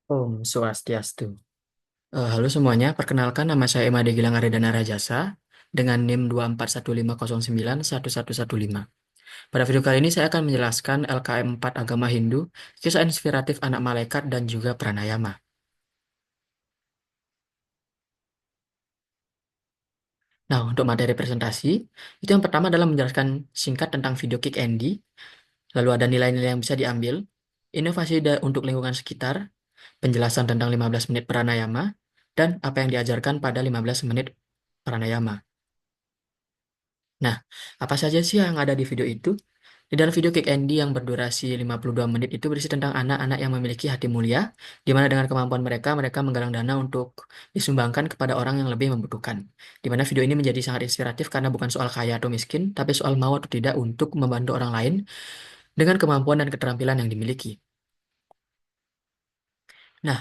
Om Swastiastu. Halo semuanya, perkenalkan nama saya Emade Gilang Aredana Rajasa dengan NIM 24150911115. Pada video kali ini saya akan menjelaskan LKM 4 Agama Hindu, kisah inspiratif anak malaikat dan juga pranayama. Nah, untuk materi presentasi, itu yang pertama adalah menjelaskan singkat tentang video Kick Andy, lalu ada nilai-nilai yang bisa diambil, inovasi untuk lingkungan sekitar, penjelasan tentang 15 menit pranayama, dan apa yang diajarkan pada 15 menit pranayama. Nah, apa saja sih yang ada di video itu? Di dalam video Kick Andy yang berdurasi 52 menit itu berisi tentang anak-anak yang memiliki hati mulia, di mana dengan kemampuan mereka, mereka menggalang dana untuk disumbangkan kepada orang yang lebih membutuhkan. Di mana video ini menjadi sangat inspiratif karena bukan soal kaya atau miskin, tapi soal mau atau tidak untuk membantu orang lain dengan kemampuan dan keterampilan yang dimiliki. Nah,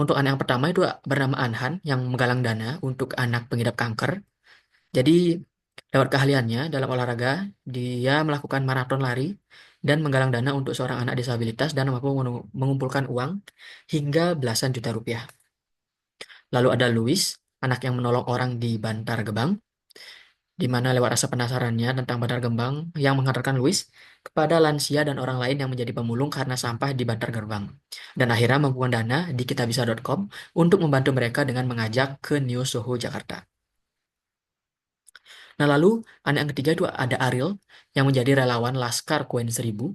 untuk anak yang pertama itu bernama Anhan yang menggalang dana untuk anak pengidap kanker. Jadi, lewat keahliannya dalam olahraga, dia melakukan maraton lari dan menggalang dana untuk seorang anak disabilitas dan mampu mengumpulkan uang hingga belasan juta rupiah. Lalu ada Louis, anak yang menolong orang di Bantar Gebang, di mana lewat rasa penasarannya tentang Bantar Gebang yang menghantarkan Louis kepada lansia dan orang lain yang menjadi pemulung karena sampah di Bantar Gebang. Dan akhirnya mengumpulkan dana di kitabisa.com untuk membantu mereka dengan mengajak ke New Soho, Jakarta. Nah, lalu anak yang ketiga itu ada Ariel yang menjadi relawan Laskar Koin Seribu,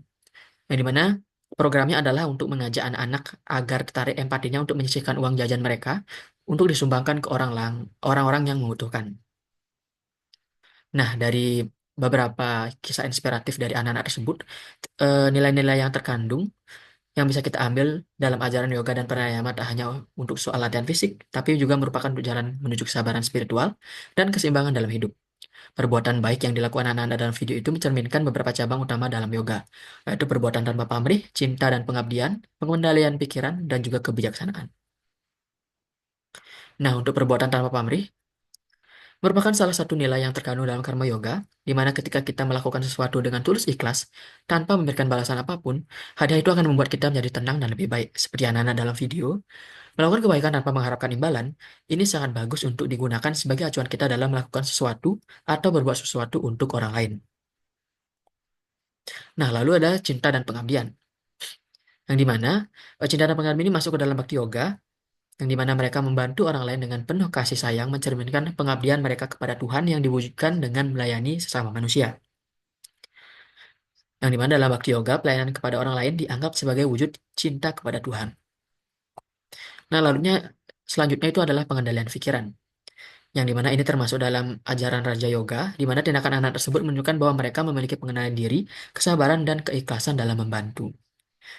yang dimana programnya adalah untuk mengajak anak-anak agar tertarik empatinya untuk menyisihkan uang jajan mereka untuk disumbangkan ke orang-orang yang membutuhkan. Nah, dari beberapa kisah inspiratif dari anak-anak tersebut, nilai-nilai yang terkandung yang bisa kita ambil dalam ajaran yoga dan pranayama tak hanya untuk soal latihan fisik, tapi juga merupakan jalan menuju kesabaran spiritual dan keseimbangan dalam hidup. Perbuatan baik yang dilakukan anak-anak dalam video itu mencerminkan beberapa cabang utama dalam yoga, yaitu perbuatan tanpa pamrih, cinta dan pengabdian, pengendalian pikiran, dan juga kebijaksanaan. Nah, untuk perbuatan tanpa pamrih, merupakan salah satu nilai yang terkandung dalam karma yoga, di mana ketika kita melakukan sesuatu dengan tulus ikhlas, tanpa memberikan balasan apapun, hadiah itu akan membuat kita menjadi tenang dan lebih baik. Seperti anak-anak dalam video, melakukan kebaikan tanpa mengharapkan imbalan, ini sangat bagus untuk digunakan sebagai acuan kita dalam melakukan sesuatu atau berbuat sesuatu untuk orang lain. Nah, lalu ada cinta dan pengabdian, yang dimana cinta dan pengabdian ini masuk ke dalam bakti yoga, yang dimana mereka membantu orang lain dengan penuh kasih sayang, mencerminkan pengabdian mereka kepada Tuhan yang diwujudkan dengan melayani sesama manusia. Yang dimana dalam bakti yoga, pelayanan kepada orang lain dianggap sebagai wujud cinta kepada Tuhan. Nah, selanjutnya itu adalah pengendalian pikiran, yang dimana ini termasuk dalam ajaran Raja Yoga, di mana tindakan anak tersebut menunjukkan bahwa mereka memiliki pengenalan diri, kesabaran, dan keikhlasan dalam membantu.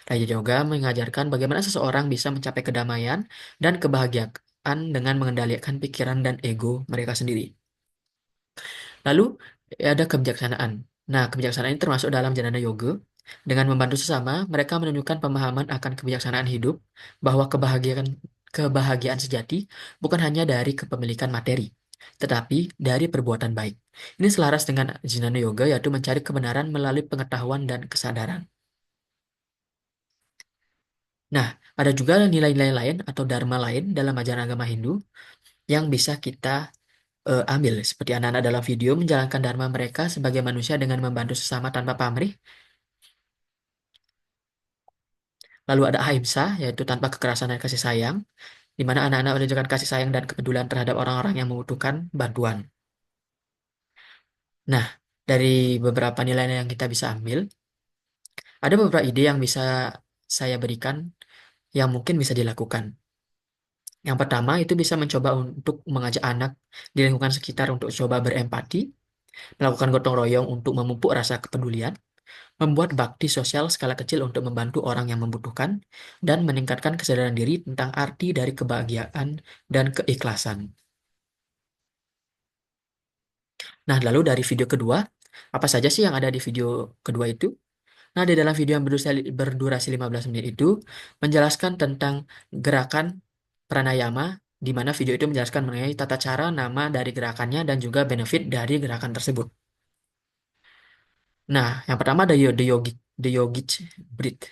Raja Yoga mengajarkan bagaimana seseorang bisa mencapai kedamaian dan kebahagiaan dengan mengendalikan pikiran dan ego mereka sendiri. Lalu ada kebijaksanaan. Nah, kebijaksanaan ini termasuk dalam Jnana Yoga. Dengan membantu sesama, mereka menunjukkan pemahaman akan kebijaksanaan hidup, bahwa kebahagiaan sejati bukan hanya dari kepemilikan materi, tetapi dari perbuatan baik. Ini selaras dengan Jnana Yoga, yaitu mencari kebenaran melalui pengetahuan dan kesadaran. Nah, ada juga nilai-nilai lain atau dharma lain dalam ajaran agama Hindu yang bisa kita ambil, seperti anak-anak dalam video menjalankan dharma mereka sebagai manusia dengan membantu sesama tanpa pamrih. Lalu ada ahimsa, yaitu tanpa kekerasan dan kasih sayang, di mana anak-anak menunjukkan kasih sayang dan kepedulian terhadap orang-orang yang membutuhkan bantuan. Nah, dari beberapa nilai yang kita bisa ambil, ada beberapa ide yang bisa saya berikan yang mungkin bisa dilakukan. Yang pertama itu bisa mencoba untuk mengajak anak di lingkungan sekitar untuk coba berempati, melakukan gotong royong untuk memupuk rasa kepedulian, membuat bakti sosial skala kecil untuk membantu orang yang membutuhkan, dan meningkatkan kesadaran diri tentang arti dari kebahagiaan dan keikhlasan. Nah, lalu dari video kedua, apa saja sih yang ada di video kedua itu? Nah, di dalam video yang berdurasi 15 menit itu menjelaskan tentang gerakan pranayama, di mana video itu menjelaskan mengenai tata cara, nama dari gerakannya, dan juga benefit dari gerakan tersebut. Nah, yang pertama ada the yogic breath.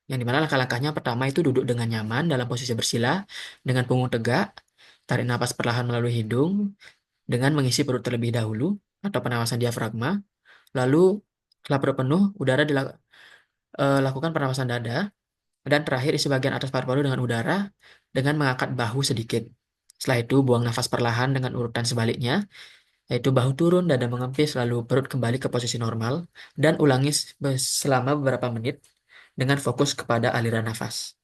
Yang dimana langkah-langkahnya pertama itu duduk dengan nyaman dalam posisi bersila, dengan punggung tegak, tarik napas perlahan melalui hidung, dengan mengisi perut terlebih dahulu, atau penapasan diafragma. Lalu setelah perut penuh, lakukan pernapasan dada, dan terakhir isi bagian atas paru-paru dengan udara, dengan mengangkat bahu sedikit. Setelah itu, buang nafas perlahan dengan urutan sebaliknya, yaitu bahu turun, dada mengempis, lalu perut kembali ke posisi normal, dan ulangi selama beberapa menit dengan fokus kepada aliran nafas.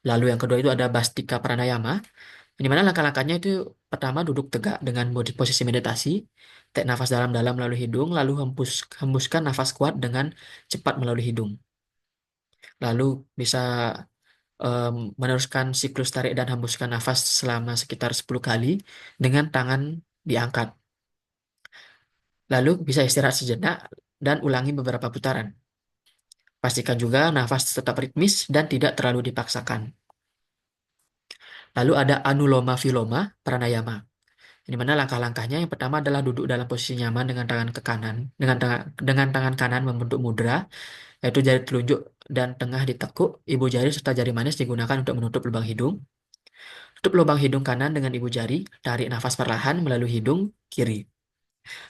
Lalu yang kedua itu ada Bastika Pranayama, di mana langkah-langkahnya itu pertama duduk tegak dengan posisi meditasi, tarik nafas dalam-dalam melalui hidung, lalu hembuskan nafas kuat dengan cepat melalui hidung. Lalu bisa meneruskan siklus tarik dan hembuskan nafas selama sekitar 10 kali dengan tangan diangkat. Lalu bisa istirahat sejenak dan ulangi beberapa putaran. Pastikan juga nafas tetap ritmis dan tidak terlalu dipaksakan. Lalu ada Anuloma Viloma Pranayama. Di mana langkah-langkahnya yang pertama adalah duduk dalam posisi nyaman dengan tangan ke kanan, dengan tangan kanan membentuk mudra, yaitu jari telunjuk dan tengah ditekuk, ibu jari serta jari manis digunakan untuk menutup lubang hidung. Tutup lubang hidung kanan dengan ibu jari, tarik nafas perlahan melalui hidung kiri.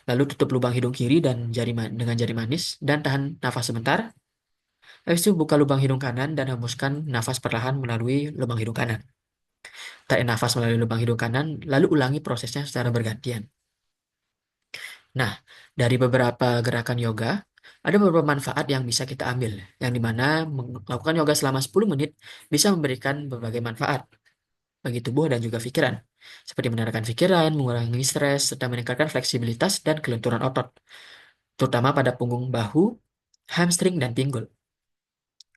Lalu tutup lubang hidung kiri dan dengan jari manis dan tahan nafas sebentar. Habis itu buka lubang hidung kanan dan hembuskan nafas perlahan melalui lubang hidung kanan. Tarik nafas melalui lubang hidung kanan, lalu ulangi prosesnya secara bergantian. Nah, dari beberapa gerakan yoga, ada beberapa manfaat yang bisa kita ambil, yang dimana melakukan yoga selama 10 menit bisa memberikan berbagai manfaat bagi tubuh dan juga pikiran, seperti menenangkan pikiran, mengurangi stres, serta meningkatkan fleksibilitas dan kelenturan otot, terutama pada punggung bahu, hamstring, dan pinggul.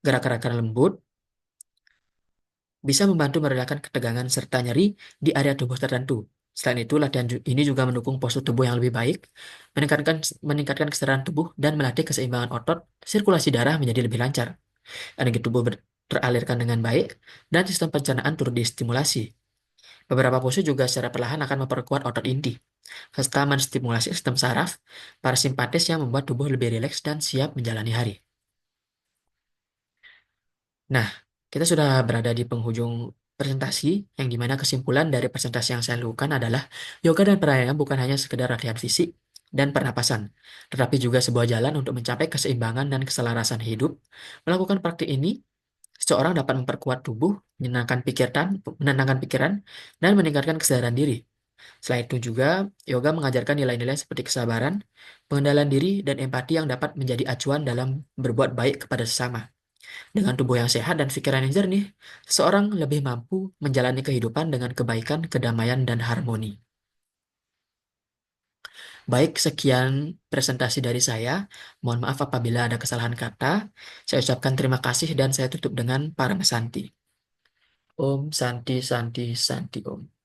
Gerak-gerakan lembut bisa membantu meredakan ketegangan serta nyeri di area tubuh tertentu. Selain itu, latihan ini juga mendukung postur tubuh yang lebih baik, meningkatkan kesadaran tubuh, dan melatih keseimbangan otot, sirkulasi darah menjadi lebih lancar. Energi tubuh teralirkan dengan baik, dan sistem pencernaan turut distimulasi. Beberapa pose juga secara perlahan akan memperkuat otot inti, serta menstimulasi sistem saraf parasimpatis yang membuat tubuh lebih rileks dan siap menjalani hari. Nah, kita sudah berada di penghujung presentasi, yang dimana kesimpulan dari presentasi yang saya lakukan adalah yoga dan pranayama bukan hanya sekedar latihan fisik dan pernapasan, tetapi juga sebuah jalan untuk mencapai keseimbangan dan keselarasan hidup. Melakukan praktik ini, seseorang dapat memperkuat tubuh, menenangkan pikiran, dan meningkatkan kesadaran diri. Selain itu juga, yoga mengajarkan nilai-nilai seperti kesabaran, pengendalian diri, dan empati yang dapat menjadi acuan dalam berbuat baik kepada sesama. Dengan tubuh yang sehat dan pikiran yang jernih, seseorang lebih mampu menjalani kehidupan dengan kebaikan, kedamaian, dan harmoni. Baik, sekian presentasi dari saya. Mohon maaf apabila ada kesalahan kata. Saya ucapkan terima kasih dan saya tutup dengan Paramasanti. Om Santi Santi Santi Om.